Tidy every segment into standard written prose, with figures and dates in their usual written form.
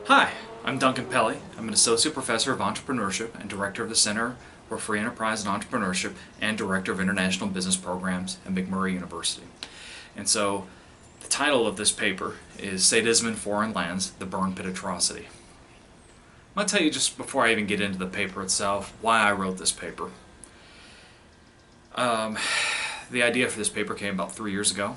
Hi, I'm Duncan Pelley. I'm an Associate Professor of Entrepreneurship and Director of the Center for Free Enterprise and Entrepreneurship and Director of International Business Programs at McMurray University. And so the title of this paper is Sadism in Foreign Lands, the Burn Pit Atrocity. I'm going to tell you just before I even get into the paper itself why I wrote this paper. The idea for this paper came about 3 years ago.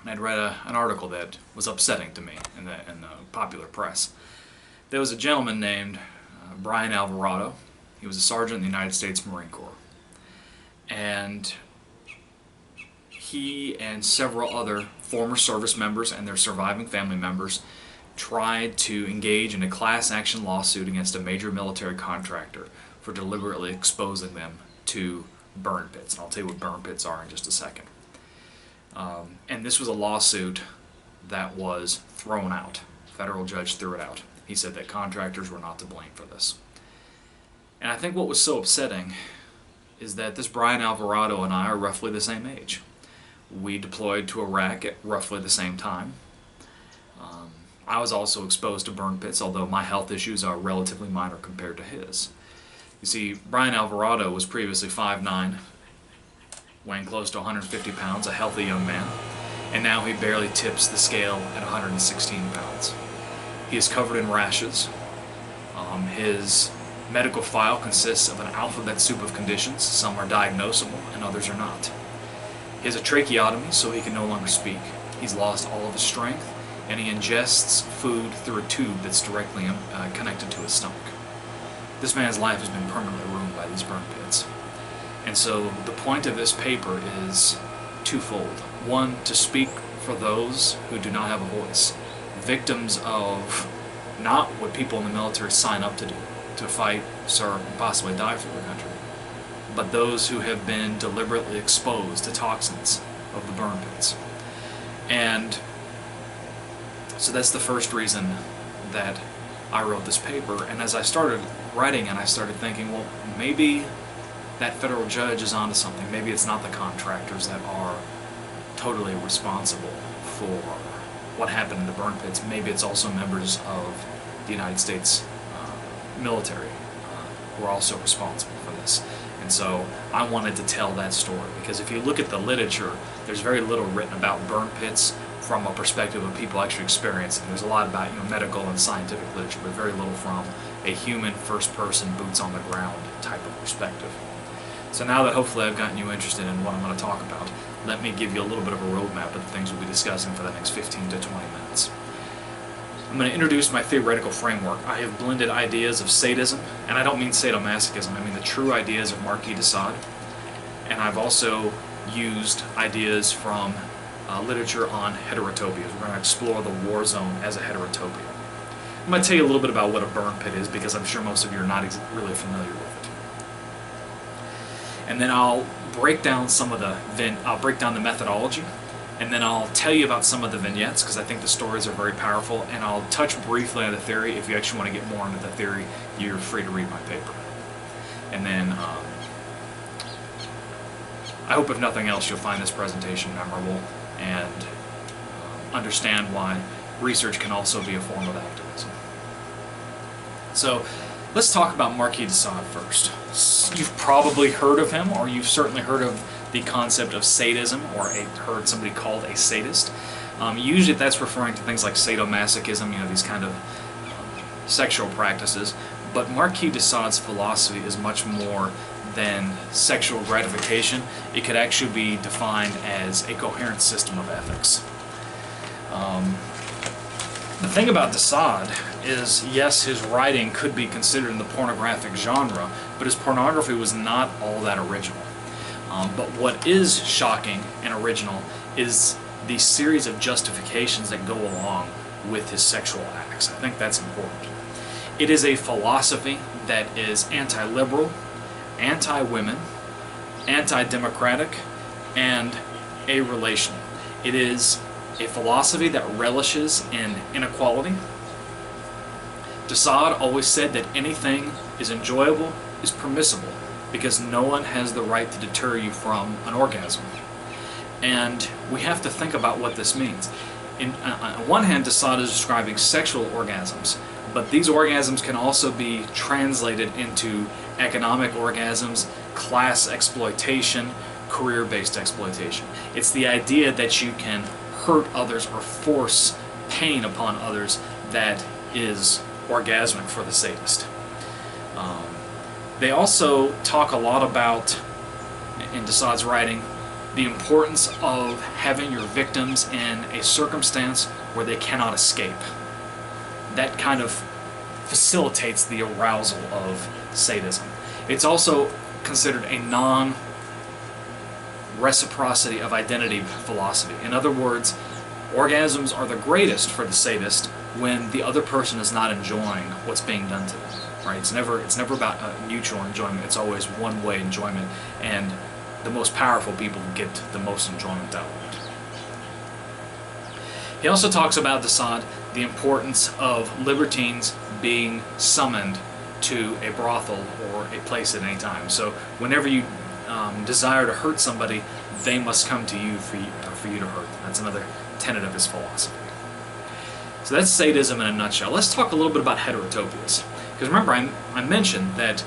And I'd read an article that was upsetting to me in the popular press. There was a gentleman named Brian Alvarado. He was a sergeant in the United States Marine Corps. And he and several other former service members and their surviving family members tried to engage in a class action lawsuit against a major military contractor for deliberately exposing them to burn pits. And I'll tell you what burn pits are in just a second. And this was a lawsuit that was thrown out. A federal judge threw it out. He said that contractors were not to blame for this. And I think what was so upsetting is that this Brian Alvarado and I are roughly the same age. We deployed to Iraq at roughly the same time. I was also exposed to burn pits, although my health issues are relatively minor compared to his. You see, Brian Alvarado was previously 5'9", weighing close to 150 pounds, a healthy young man, and now he barely tips the scale at 116 pounds. He is covered in rashes. His medical file consists of an alphabet soup of conditions. Some are diagnosable and others are not. He has a tracheotomy, so he can no longer speak. He's lost all of his strength, and he ingests food through a tube that's directly connected to his stomach. This man's life has been permanently ruined by these burn pits. And so the point of this paper is twofold. One, to speak for those who do not have a voice, victims of not what people in the military sign up to do, to fight, serve, and possibly die for their country, but those who have been deliberately exposed to toxins of the burn pits. And so that's the first reason that I wrote this paper. And as I started writing and I started thinking, well, maybe that federal judge is onto something. Maybe it's not the contractors that are totally responsible for what happened in the burn pits. Maybe it's also members of the United States military who are also responsible for this. And so I wanted to tell that story, because if you look at the literature, there's very little written about burn pits from a perspective of people actually experiencing. There's a lot about medical and scientific literature, but very little from a human, first-person, boots-on-the-ground type of perspective. So now that hopefully I've gotten you interested in what I'm going to talk about, let me give you a little bit of a roadmap of the things we'll be discussing for the next 15 to 20 minutes. I'm going to introduce my theoretical framework. I have blended ideas of sadism, and I don't mean sadomasochism, I mean the true ideas of Marquis de Sade, and I've also used ideas from literature on heterotopias. We're going to explore the war zone as a heterotopia. I'm going to tell you a little bit about what a burn pit is, because I'm sure most of you are not really familiar with it. And then I'll break down I'll break down the methodology, and then I'll tell you about some of the vignettes, because I think the stories are very powerful, and I'll touch briefly on the theory. If you actually want to get more into the theory, you're free to read my paper. And then I hope if nothing else you'll find this presentation memorable and understand why research can also be a form of activism. So let's talk about Marquis de Sade first. You've probably heard of him, or you've certainly heard of the concept of sadism, or heard somebody called a sadist. Usually that's referring to things like sadomasochism, these kind of sexual practices. But Marquis de Sade's philosophy is much more than sexual gratification. It could actually be defined as a coherent system of ethics. The thing about de Sade is, yes, his writing could be considered in the pornographic genre, but his pornography was not all that original. But what is shocking and original is the series of justifications that go along with his sexual acts. I think that's important. It is a philosophy that is anti-liberal, anti-women, anti-democratic, and a-relational. It is a philosophy that relishes in inequality. De Sade always said that anything is enjoyable is permissible, because no one has the right to deter you from an orgasm. And we have to think about what this means. On one hand, Desaad is describing sexual orgasms, but these orgasms can also be translated into economic orgasms, class exploitation, career-based exploitation. It's the idea that you can hurt others or force pain upon others that is orgasmic for the sadist. They also talk a lot about, in Desaad's writing, the importance of having your victims in a circumstance where they cannot escape. That kind of facilitates the arousal of sadism. It's also considered a non-reciprocity of identity philosophy. In other words, orgasms are the greatest for the sadist when the other person is not enjoying what's being done to them. Right? It's never about mutual enjoyment. It's always one-way enjoyment, and the most powerful people get the most enjoyment out of it. He also talks about, Desaad, the importance of libertines being summoned to a brothel or a place at any time. So whenever you desire to hurt somebody, they must come to you for you to hurt them. That's another tenet of his philosophy. So that's sadism in a nutshell. Let's talk a little bit about heterotopias. Because remember, I mentioned that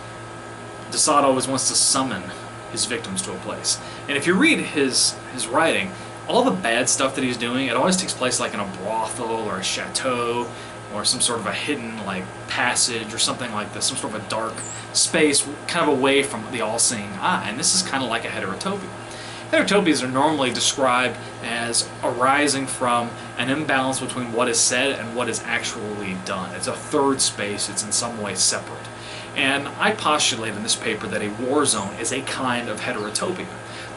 Desaad always wants to summon his victims to a place. And if you read his writing, all the bad stuff that he's doing, it always takes place like in a brothel or a chateau or some sort of a hidden like passage or something like this, some sort of a dark space kind of away from the all-seeing eye. And this is kind of like a heterotopia. Heterotopias are normally described as arising from an imbalance between what is said and what is actually done. It's a third space, it's in some way separate. And I postulate in this paper that a war zone is a kind of heterotopia,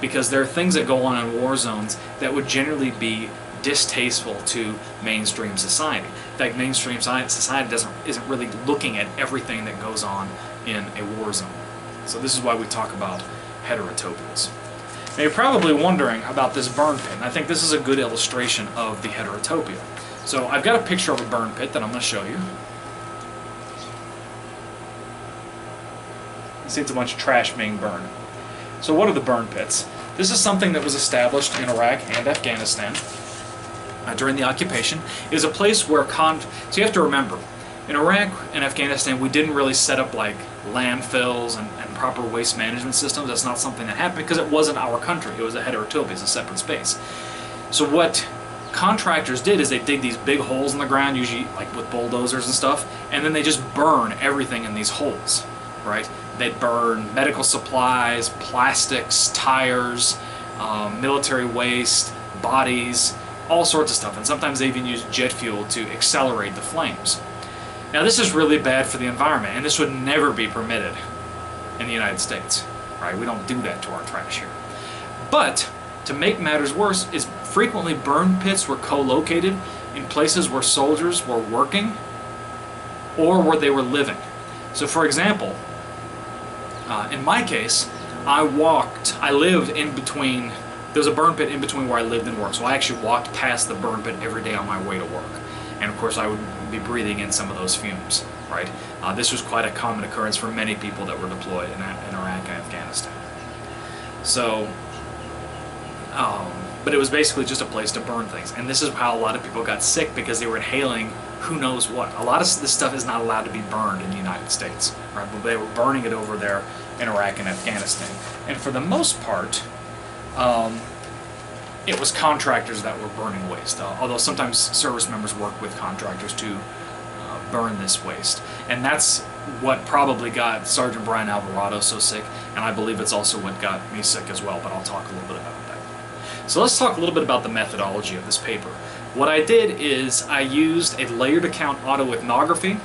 because there are things that go on in war zones that would generally be distasteful to mainstream society. In fact, mainstream society isn't really looking at everything that goes on in a war zone. So this is why we talk about heterotopias. Now you're probably wondering about this burn pit, and I think this is a good illustration of the heterotopia. So I've got a picture of a burn pit that I'm going to show you. You see it's a bunch of trash being burned. So what are the burn pits? This is something that was established in Iraq and Afghanistan during the occupation. It is a place where so you have to remember, in Iraq and Afghanistan we didn't really set up like landfills and proper waste management systems. That's not something that happened because it wasn't our country. It was a heterotopia, it's a separate space. So what contractors did is they dig these big holes in the ground, usually like with bulldozers and stuff, and then they just burn everything in these holes, right? They'd burn medical supplies, plastics, tires, military waste, bodies, all sorts of stuff, and sometimes they even use jet fuel to accelerate the flames. Now this is really bad for the environment, and this would never be permitted in the United States, right? We don't do that to our trash here. But to make matters worse, is frequently burn pits were co-located in places where soldiers were working or where they were living. So for example, in my case, I lived in between, there was a burn pit in between where I lived and worked, so I actually walked past the burn pit every day on my way to work. And of course I would be breathing in some of those fumes, right? This was quite a common occurrence for many people that were deployed in Iraq and Afghanistan. So, but it was basically just a place to burn things. And this is how a lot of people got sick, because they were inhaling who knows what. A lot of this stuff is not allowed to be burned in the United States, right? But they were burning it over there in Iraq and Afghanistan. And for the most part, it was contractors that were burning waste, although sometimes service members work with contractors to burn this waste. And that's what probably got Sergeant Brian Alvarado so sick, and I believe it's also what got me sick as well, but I'll talk a little bit about that. So let's talk a little bit about the methodology of this paper. What I did is I used a layered account autoethnography,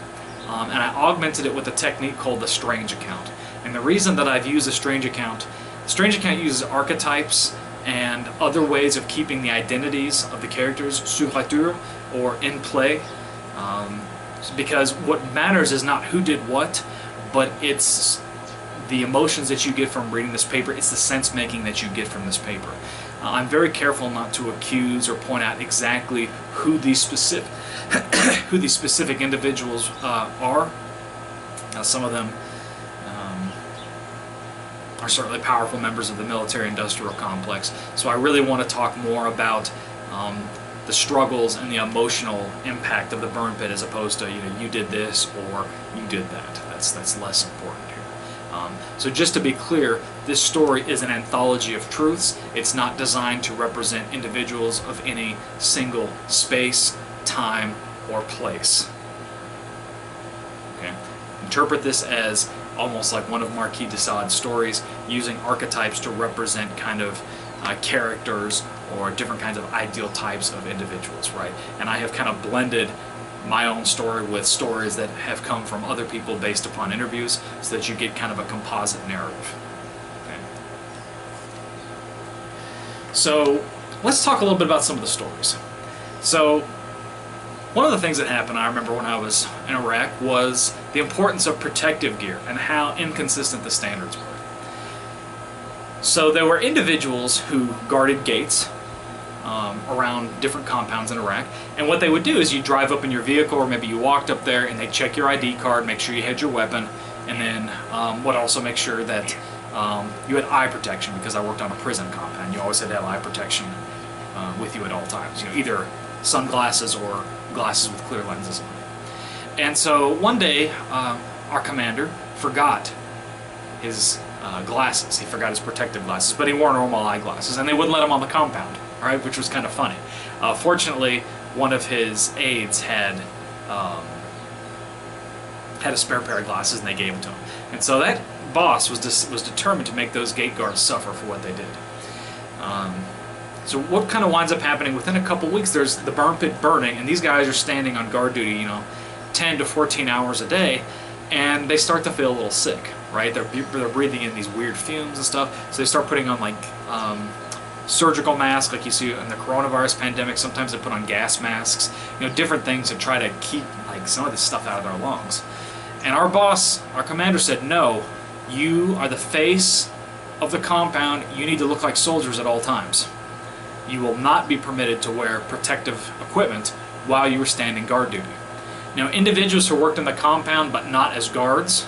and I augmented it with a technique called the strange account. And the reason that I've used the strange account uses archetypes and other ways of keeping the identities of the characters sur lecture, or in play, because what matters is not who did what, but it's the emotions that you get from reading this paper. It's the sense making that you get from this paper. I'm very careful not to accuse or point out exactly who these specific individuals are. Some of them are certainly powerful members of the military-industrial complex. So I really want to talk more about the struggles and the emotional impact of the burn pit, as opposed to, you did this or you did that. That's less important here. So just to be clear, this story is an anthology of truths. It's not designed to represent individuals of any single space, time, or place. Okay? Interpret this as almost like one of Marquis de Sade's stories, using archetypes to represent kind of characters or different kinds of ideal types of individuals, right? And I have kind of blended my own story with stories that have come from other people based upon interviews, so that you get kind of a composite narrative. Okay. So let's talk a little bit about some of the stories. So one of the things that happened, I remember when I was in Iraq, was the importance of protective gear and how inconsistent the standards were. So there were individuals who guarded gates around different compounds in Iraq, and what they would do is you drive up in your vehicle, or maybe you walked up there, and they check your ID card, make sure you had your weapon, and then would also make sure that you had eye protection, because I worked on a prison compound. You always had to have eye protection with you at all times, either sunglasses or glasses with clear lenses on. And so one day our commander forgot his glasses. He forgot his protective glasses, but he wore normal eyeglasses, and they wouldn't let him on the compound, all right, which was kind of funny. Fortunately, one of his aides had a spare pair of glasses, and they gave them to him. And so that boss was determined to make those gate guards suffer for what they did. So what kind of winds up happening, within a couple weeks, there's the burn pit burning, and these guys are standing on guard duty, 10 to 14 hours a day, and they start to feel a little sick, right? They're breathing in these weird fumes and stuff, so they start putting on like surgical masks, like you see in the coronavirus pandemic. Sometimes they put on gas masks, different things to try to keep like some of this stuff out of their lungs. And our boss, our commander, said, no, you are the face of the compound. You need to look like soldiers at all times. You will not be permitted to wear protective equipment while you are standing guard duty. Now, individuals who worked in the compound but not as guards,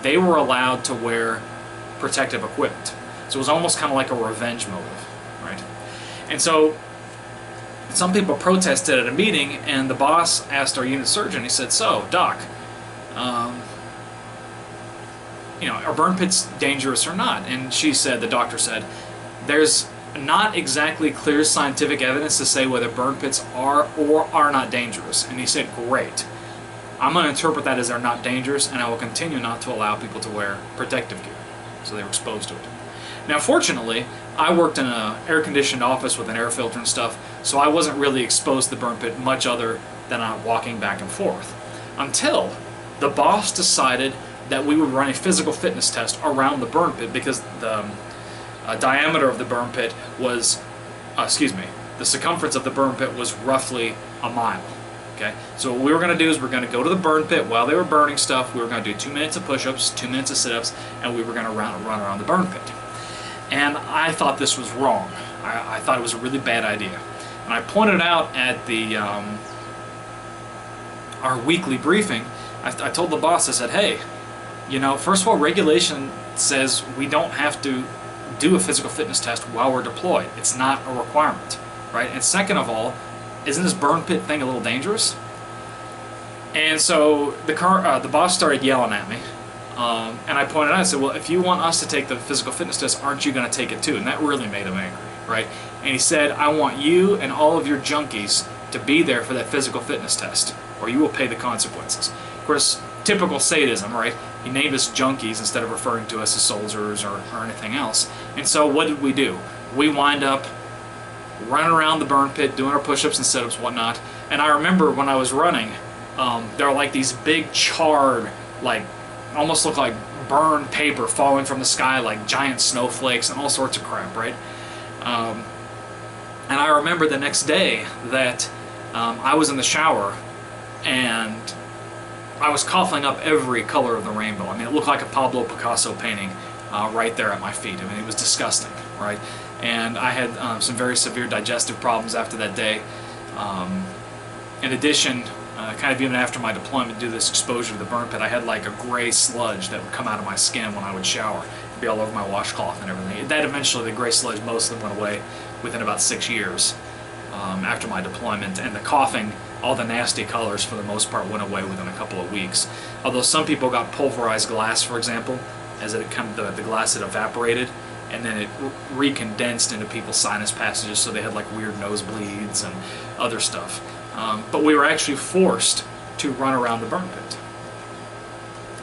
they were allowed to wear protective equipment. So it was almost kind of like a revenge motive, right? And so some people protested at a meeting, and the boss asked our unit surgeon, he said, so, Doc, are burn pits dangerous or not? And the doctor said, there's not exactly clear scientific evidence to say whether burn pits are or are not dangerous. And he said, great. I'm going to interpret that as they're not dangerous, and I will continue not to allow people to wear protective gear. So they were exposed to it. Now, fortunately, I worked in an air-conditioned office with an air filter and stuff, so I wasn't really exposed to the burn pit much other than walking back and forth. Until the boss decided that we would run a physical fitness test around the burn pit, because the diameter of the burn pit was, the circumference of the burn pit was roughly a mile. Okay, so what we were going to do is we're going to go to the burn pit while they were burning stuff. We were going to do 2 minutes of push-ups, 2 minutes of sit-ups, and we were going to run around the burn pit. And I thought this was wrong. I thought it was a really bad idea. And I pointed out at our weekly briefing, I told the boss, I said, hey, first of all, regulation says we don't have to do a physical fitness test while we're deployed. It's not a requirement, right? And second of all, isn't this burn pit thing a little dangerous? And so the boss started yelling at me, and I pointed out, I said, well, if you want us to take the physical fitness test, aren't you going to take it too? And that really made him angry, right? And he said, I want you and all of your junkies to be there for that physical fitness test, or you will pay the consequences. Of course, typical sadism, right? He named us junkies instead of referring to us as soldiers or anything else. And so what did we do? We wind up running around the burn pit, doing our push-ups and sit-ups, whatnot. And I remember when I was running, there were like these big charred, like almost look like burned paper falling from the sky, like giant snowflakes and all sorts of crap, right? And I remember the next day that I was in the shower and I was coughing up every color of the rainbow. I mean, it looked like a Pablo Picasso painting right there at my feet. I mean, it was disgusting, right? And I had some very severe digestive problems after that day. In addition, kind of even after my deployment, due to this exposure to the burn pit, I had like a gray sludge that would come out of my skin when I would shower. It'd be all over my washcloth and everything. That eventually, the gray sludge mostly went away within about 6 years. after my deployment, and the coughing, all the nasty colors for the most part went away within a couple of weeks. Although some people got pulverized glass, for example, as it the glass had evaporated, and then it recondensed into people's sinus passages, so they had like weird nosebleeds and other stuff. But we were actually forced to run around the burn pit.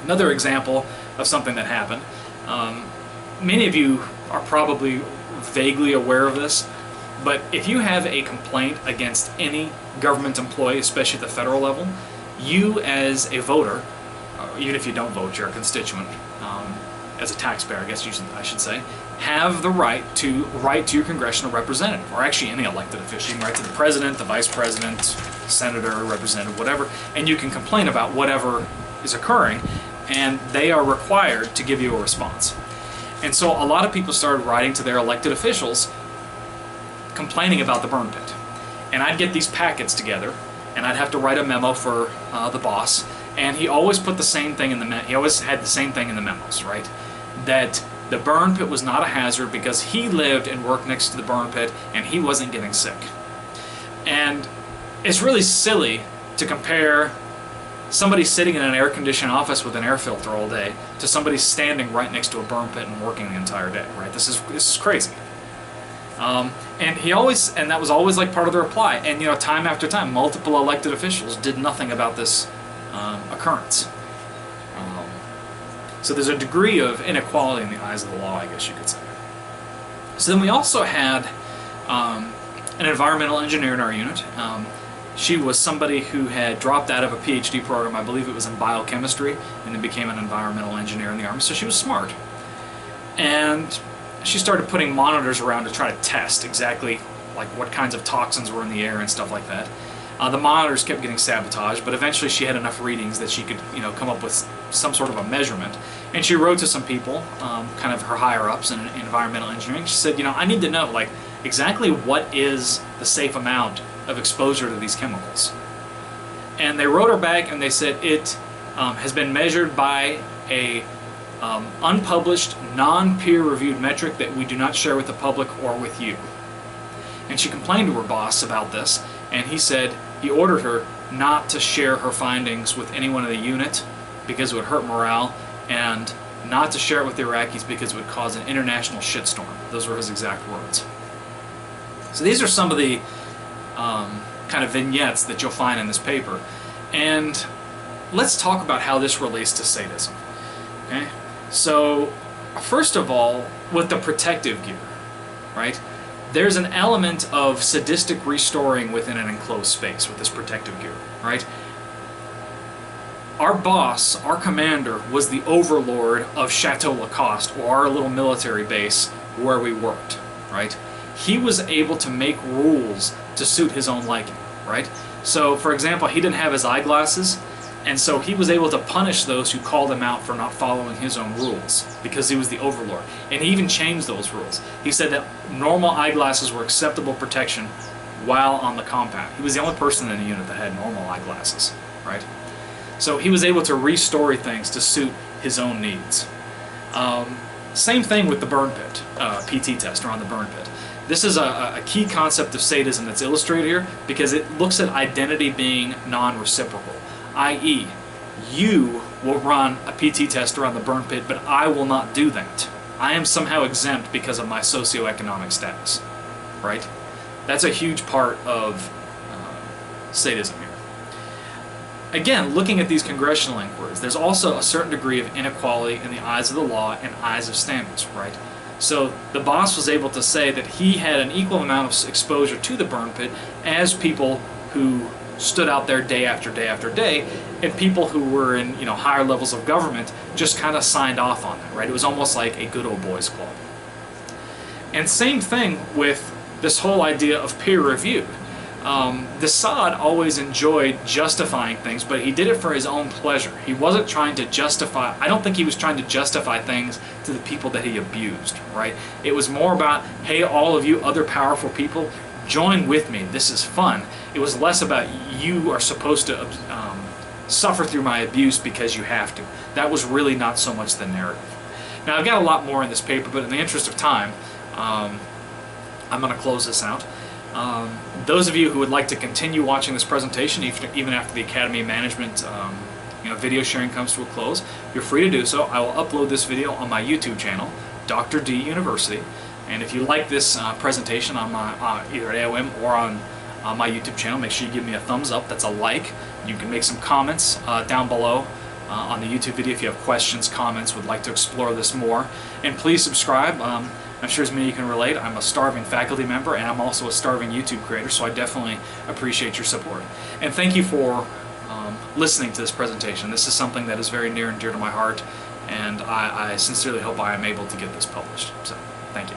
Another example of something that happened, many of you are probably vaguely aware of this, but if you have a complaint against any government employee, especially at the federal level, you as a voter, even if you don't vote, you're a constituent, as a taxpayer, I guess I should say, have the right to write to your congressional representative, or actually any elected official. You can write to the president, the vice president, senator, representative, whatever, and you can complain about whatever is occurring, and they are required to give you a response. And so a lot of people started writing to their elected officials complaining about the burn pit. And I'd get these packets together, and I'd have to write a memo for the boss, and he always put the same thing in the he always had the same thing in the memos, right? That the burn pit was not a hazard because he lived and worked next to the burn pit and he wasn't getting sick. And it's really silly to compare somebody sitting in an air-conditioned office with an air filter all day to somebody standing right next to a burn pit and working the entire day, right? This is crazy. And that was always like part of the reply. And you know, time after time, multiple elected officials did nothing about this occurrence. So there's a degree of inequality in the eyes of the law, I guess you could say. So then we also had an environmental engineer in our unit. She was somebody who had dropped out of a PhD program, I believe it was in biochemistry, and then became an environmental engineer in the Army, so she was smart. And she started putting monitors around to try to test exactly like what kinds of toxins were in the air and stuff like that. The monitors kept getting sabotaged, but eventually she had enough readings that she could, come up with some sort of a measurement. And she wrote to some people, kind of her higher-ups in environmental engineering. She said, I need to know, like, exactly what is the safe amount of exposure to these chemicals. And they wrote her back and they said it has been measured by a unpublished, non-peer-reviewed metric that we do not share with the public or with you. And she complained to her boss about this, and he ordered her not to share her findings with anyone in the unit because it would hurt morale, and not to share it with the Iraqis because it would cause an international shitstorm. Those were his exact words. So these are some of the kind of vignettes that you'll find in this paper. And let's talk about how this relates to sadism. Okay? So, first of all, with the protective gear, right? There's an element of sadistic restoring within an enclosed space with this protective gear, right? Our boss, our commander, was the overlord of Chateau Lacoste, or our little military base where we worked, right? He was able to make rules to suit his own liking, right? So, for example, he didn't have his eyeglasses, and so he was able to punish those who called him out for not following his own rules, because he was the overlord. And he even changed those rules. He said that normal eyeglasses were acceptable protection while on the compound. He was the only person in the unit that had normal eyeglasses, right? So he was able to restore things to suit his own needs. Same thing with the burn pit, PT test, or on the burn pit. This is a key concept of sadism that's illustrated here because it looks at identity being non-reciprocal, i.e., you will run a PT test around the burn pit, but I will not do that. I am somehow exempt because of my socioeconomic status, right? That's a huge part of sadism here. Again, looking at these congressional inquiries, there's also a certain degree of inequality in the eyes of the law and eyes of standards, right? So the boss was able to say that he had an equal amount of exposure to the burn pit as people who stood out there day after day after day, and people who were in higher levels of government just kind of signed off on that, right? It was almost like a good old boys club. And same thing with this whole idea of peer review. Assad always enjoyed justifying things, but he did it for his own pleasure. He wasn't trying to justify, I don't think he was trying to justify things to the people that he abused, right? It was more about, hey, all of you other powerful people, join with me, this is fun. It was less about, you are supposed to suffer through my abuse because you have to. That was really not so much the narrative. Now, I've got a lot more in this paper, but in the interest of time, I'm going to close this out. Those of you who would like to continue watching this presentation, even after the Academy Management video sharing comes to a close, you're free to do so. I will upload this video on my YouTube channel, Dr. D University. And if you like this presentation on my either at AOM or on my YouTube channel, make sure you give me a thumbs up. That's a like. You can make some comments down below on the YouTube video if you have questions, comments, would like to explore this more. And please subscribe. I'm sure as many of you can relate. I'm a starving faculty member, and I'm also a starving YouTube creator, so I definitely appreciate your support. And thank you for listening to this presentation. This is something that is very near and dear to my heart, and I sincerely hope I am able to get this published. So, thank you.